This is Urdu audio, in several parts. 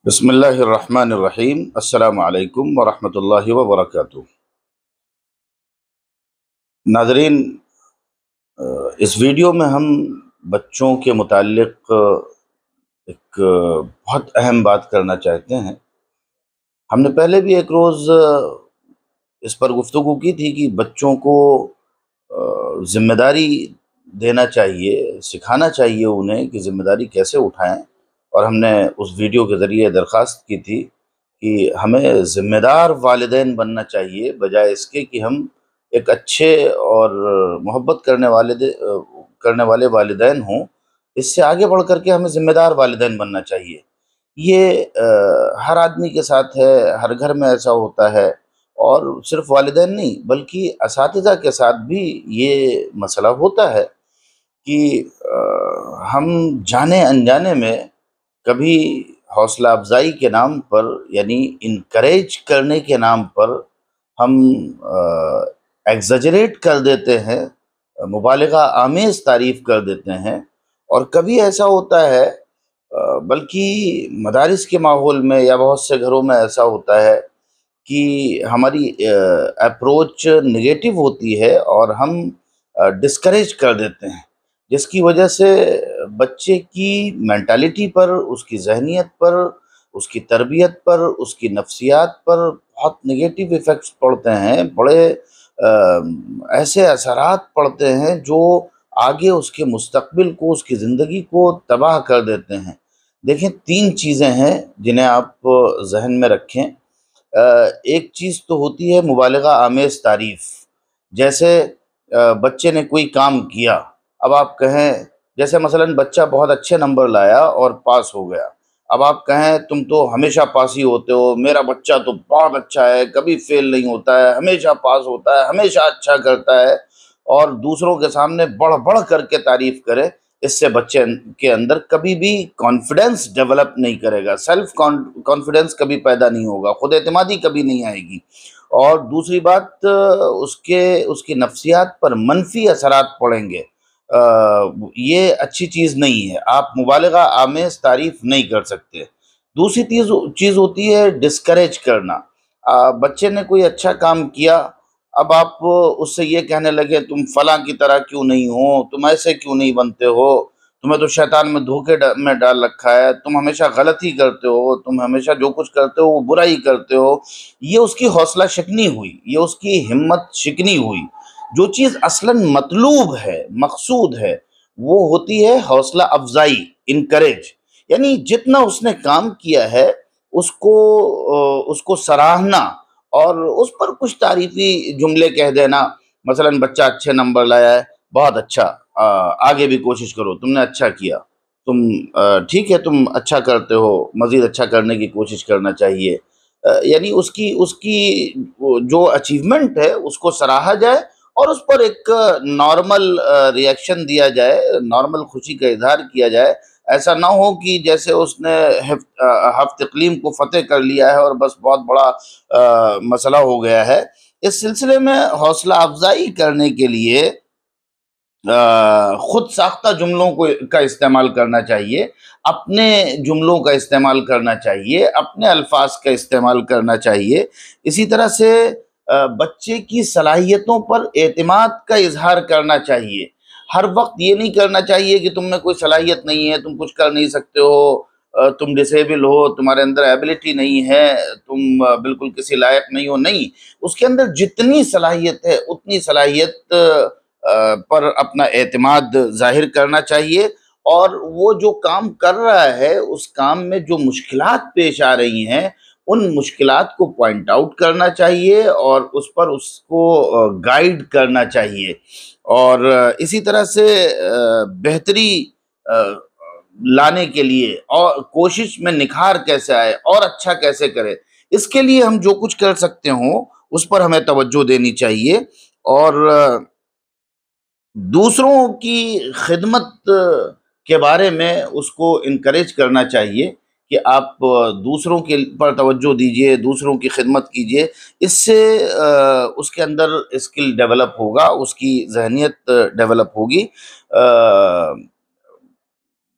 بسم اللہ الرحمن الرحیم۔ السلام علیکم ورحمۃ اللہ وبرکاتہ۔ ناظرین، اس ویڈیو میں ہم بچوں کے متعلق ایک بہت اہم بات کرنا چاہتے ہیں۔ ہم نے پہلے بھی ایک روز اس پر گفتگو کی تھی کہ بچوں کو ذمہ داری دینا چاہیے، سکھانا چاہیے انہیں کہ ذمہ داری کیسے اٹھائیں، اور ہم نے اس ویڈیو کے ذریعے درخواست کی تھی کہ ہمیں ذمہ دار والدین بننا چاہیے، بجائے اس کے کہ ہم ایک اچھے اور محبت کرنے والے والدین ہوں۔ اس سے آگے بڑھ کر کے ہمیں ذمہ دار والدین بننا چاہیے۔ یہ ہر آدمی کے ساتھ ہے، ہر گھر میں ایسا ہوتا ہے، اور صرف والدین نہیں بلکہ اساتذہ کے ساتھ بھی یہ مسئلہ ہوتا ہے کہ ہم جانے انجانے میں کبھی حوصلہ افزائی کے نام پر، یعنی انکریج کرنے کے نام پر، ہم ایگزیجریٹ کر دیتے ہیں، مبالغہ آمیز تعریف کر دیتے ہیں۔ اور کبھی ایسا ہوتا ہے، بلکہ مدارس کے ماحول میں یا بہت سے گھروں میں ایسا ہوتا ہے کہ ہماری اپروچ نگیٹو ہوتی ہے اور ہم ڈسکریج کر دیتے ہیں، جس کی وجہ سے بچے کی مینٹالٹی پر، اس کی ذہنیت پر، اس کی تربیت پر، اس کی نفسیات پر بہت نگیٹو ایفیکٹس پڑتے ہیں، بڑے ایسے اثرات پڑتے ہیں جو آگے اس کے مستقبل کو، اس کی زندگی کو تباہ کر دیتے ہیں۔ دیکھیں، 3 چیزیں ہیں جنہیں آپ ذہن میں رکھیں۔ ایک چیز تو ہوتی ہے مبالغہ آمیز تعریف، جیسے بچے نے کوئی کام کیا، اب آپ کہیں، جیسے مثلا بچہ بہت اچھے نمبر لایا اور پاس ہو گیا، اب آپ کہیں تم تو ہمیشہ پاس ہی ہوتے ہو، میرا بچہ تو بہت اچھا ہے، کبھی فیل نہیں ہوتا ہے، ہمیشہ پاس ہوتا ہے، ہمیشہ اچھا کرتا ہے، اور دوسروں کے سامنے بڑھ بڑھ کر کے تعریف کرے۔ اس سے بچے کے اندر کبھی بھی کانفیڈنس ڈیولپ نہیں کرے گا، سیلف کانفیڈنس کبھی پیدا نہیں ہوگا، خود اعتمادی کبھی نہیں آئے گی، اور دوسری بات اس کی نفسیات پر منفی اثرات پڑیں گے۔ یہ اچھی چیز نہیں ہے، آپ مبالغہ آمیز تعریف نہیں کر سکتے۔ دوسری چیز ہوتی ہے ڈسکریج کرنا۔ بچے نے کوئی اچھا کام کیا، اب آپ اس سے یہ کہنے لگے تم فلاں کی طرح کیوں نہیں ہو، تم ایسے کیوں نہیں بنتے ہو، تمہیں تو شیطان میں دھوکے میں ڈال رکھا ہے، تم ہمیشہ غلط ہی کرتے ہو، تم ہمیشہ جو کچھ کرتے ہو وہ برا ہی کرتے ہو۔ یہ اس کی حوصلہ شکنی ہوئی، یہ اس کی ہمت شکنی ہوئی۔ جو چیز اصلاً مطلوب ہے، مقصود ہے، وہ ہوتی ہے حوصلہ افزائی، انکریج، یعنی جتنا اس نے کام کیا ہے اس کو سراہنا اور اس پر کچھ تعریفی جملے کہہ دینا۔ مثلا بچہ اچھے نمبر لایا ہے، بہت اچھا، آگے بھی کوشش کرو، تم نے اچھا کیا، تم ٹھیک ہے، تم اچھا کرتے ہو، مزید اچھا کرنے کی کوشش کرنا چاہیے۔ یعنی اس کی جو اچیومنٹ ہے اس کو سراہا جائے، اور اس پر ایک نارمل ریئیکشن دیا جائے، نارمل خوشی کا اظہار کیا جائے۔ ایسا نہ ہو کہ جیسے اس نے ہفت اقلیم کو فتح کر لیا ہے اور بس بہت بڑا مسئلہ ہو گیا ہے۔ اس سلسلے میں حوصلہ افزائی کرنے کے لیے خود ساختہ جملوں کا استعمال کرنا چاہیے، اپنے جملوں کا استعمال کرنا چاہیے، اپنے الفاظ کا استعمال کرنا چاہیے۔ اسی طرح سے بچے کی صلاحیتوں پر اعتماد کا اظہار کرنا چاہیے۔ ہر وقت یہ نہیں کرنا چاہیے کہ تم میں کوئی صلاحیت نہیں ہے، تم کچھ کر نہیں سکتے ہو، تم ڈسیبل ہو، تمہارے اندر ایبلٹی نہیں ہے، تم بالکل کسی لائق نہیں ہو۔ نہیں، اس کے اندر جتنی صلاحیت ہے اتنی صلاحیت پر اپنا اعتماد ظاہر کرنا چاہیے، اور وہ جو کام کر رہا ہے اس کام میں جو مشکلات پیش آ رہی ہیں ان مشکلات کو پوائنٹ آؤٹ کرنا چاہیے، اور اس پر اس کو گائیڈ کرنا چاہیے۔ اور اسی طرح سے بہتری لانے کے لیے اور کوشش میں نکھار کیسے آئے اور اچھا کیسے کرے، اس کے لیے ہم جو کچھ کر سکتے ہوں اس پر ہمیں توجہ دینی چاہیے، اور دوسروں کی خدمت کے بارے میں اس کو انکریج کرنا چاہیے کہ آپ دوسروں کے پر توجہ دیجئے، دوسروں کی خدمت کیجئے۔ اس سے اس کے اندر اسکل ڈیولپ ہوگا، اس کی ذہنیت ڈیولپ ہوگی۔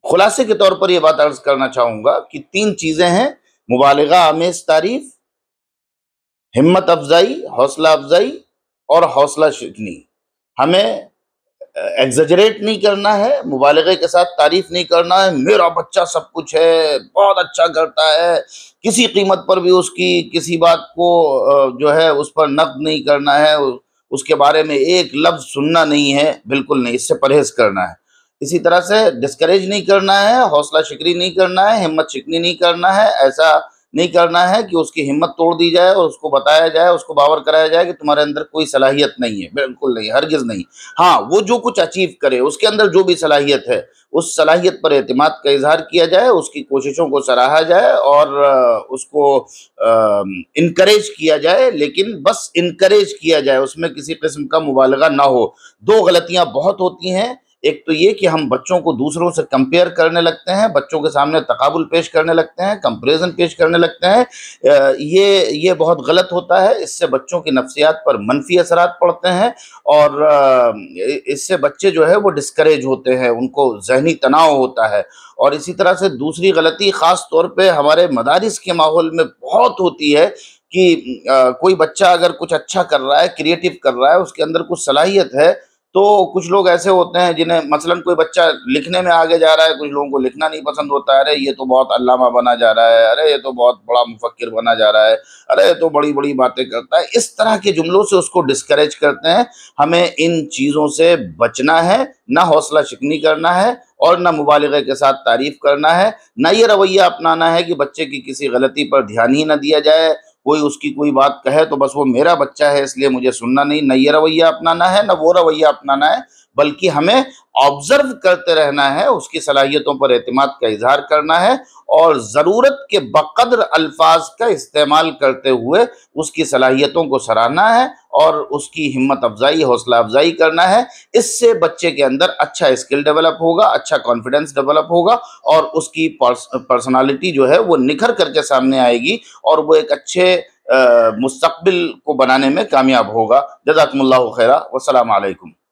خلاصے کے طور پر یہ بات عرض کرنا چاہوں گا کہ 3 چیزیں ہیں مبالغہ آمیز تعریف، ہمت افزائی، حوصلہ افزائی اور حوصلہ شکنی. ہمیں ایگزیجریٹ نہیں کرنا ہے، مبالغے کے ساتھ تعریف نہیں کرنا ہے. میرا بچہ سب کچھ ہے، بہت اچھا کرتا ہے، کسی قیمت پر بھی اس کی کسی بات کو جو ہے اس پر نقد نہیں کرنا ہے، اس کے بارے میں ایک لفظ سننا نہیں ہے، بالکل نہیں، اس سے پرہیز کرنا ہے. اسی طرح سے ڈسکریج نہیں کرنا ہے، حوصلہ شکنی نہیں کرنا ہے، ہمت شکنی نہیں کرنا ہے. ایسا نہیں کرنا ہے کہ اس کی ہمت توڑ دی جائے اور اس کو بتایا جائے، اس کو باور کرایا جائے کہ تمہارے اندر کوئی صلاحیت نہیں ہے. بالکل نہیں، ہرگز نہیں. ہاں، وہ جو کچھ اچیو کرے، اس کے اندر جو بھی صلاحیت ہے، اس صلاحیت پر اعتماد کا اظہار کیا جائے، اس کی کوششوں کو سراہا جائے اور اس کو انکریج کیا جائے، لیکن بس انکریج کیا جائے، اس میں کسی قسم کا مبالغہ نہ ہو. دو غلطیاں بہت ہوتی ہیں. ایک تو یہ کہ ہم بچوں کو دوسروں سے کمپیئر کرنے لگتے ہیں، بچوں کے سامنے تقابل پیش کرنے لگتے ہیں، کمپریزن پیش کرنے لگتے ہیں. یہ بہت غلط ہوتا ہے. اس سے بچوں کی نفسیات پر منفی اثرات پڑتے ہیں اور اس سے بچے جو ہے وہ ڈسکریج ہوتے ہیں، ان کو ذہنی تناؤ ہوتا ہے. اور اسی طرح سے دوسری غلطی خاص طور پہ ہمارے مدارس کے ماحول میں بہت ہوتی ہے کہ کوئی بچہ اگر کچھ اچھا کر رہا ہے، کریٹو کر رہا ہے، اس کے اندر کچھ صلاحیت ہے، تو کچھ لوگ ایسے ہوتے ہیں جنہیں مثلاً کوئی بچہ لکھنے میں آگے جا رہا ہے، کچھ لوگوں کو لکھنا نہیں پسند ہوتا ہے. ارے یہ تو بہت علامہ بنا جا رہا ہے، ارے یہ تو بہت بڑا مفکر بنا جا رہا ہے، ارے یہ تو بڑی بڑی باتیں کرتا ہے. اس طرح کے جملوں سے اس کو ڈسکریج کرتے ہیں. ہمیں ان چیزوں سے بچنا ہے، نہ حوصلہ شکنی کرنا ہے اور نہ مبالغے کے ساتھ تعریف کرنا ہے. نہ یہ رویہ اپنانا ہے کہ بچے کی کسی غلطی پر دھیان ہی نہ دیا جائے، کوئی اس کی کوئی بات کہے تو بس وہ میرا بچہ ہے اس لیے مجھے سننا نہیں. نہ یہ رویہ اپنانا ہے، نہ وہ رویہ اپنانا ہے، بلکہ ہمیں آبزرو کرتے رہنا ہے، اس کی صلاحیتوں پر اعتماد کا اظہار کرنا ہے اور ضرورت کے بقدر الفاظ کا استعمال کرتے ہوئے اس کی صلاحیتوں کو سراہنا ہے اور اس کی ہمت افزائی، حوصلہ افزائی کرنا ہے. اس سے بچے کے اندر اچھا اسکل ڈیولپ ہوگا، اچھا کانفیڈنس ڈیولپ ہوگا اور اس کی پرسنالٹی جو ہے وہ نکھر کر کے سامنے آئے گی اور وہ ایک اچھے مستقبل کو بنانے میں کامیاب ہوگا. جزاکم اللہ خیرہ، والسلام علیکم.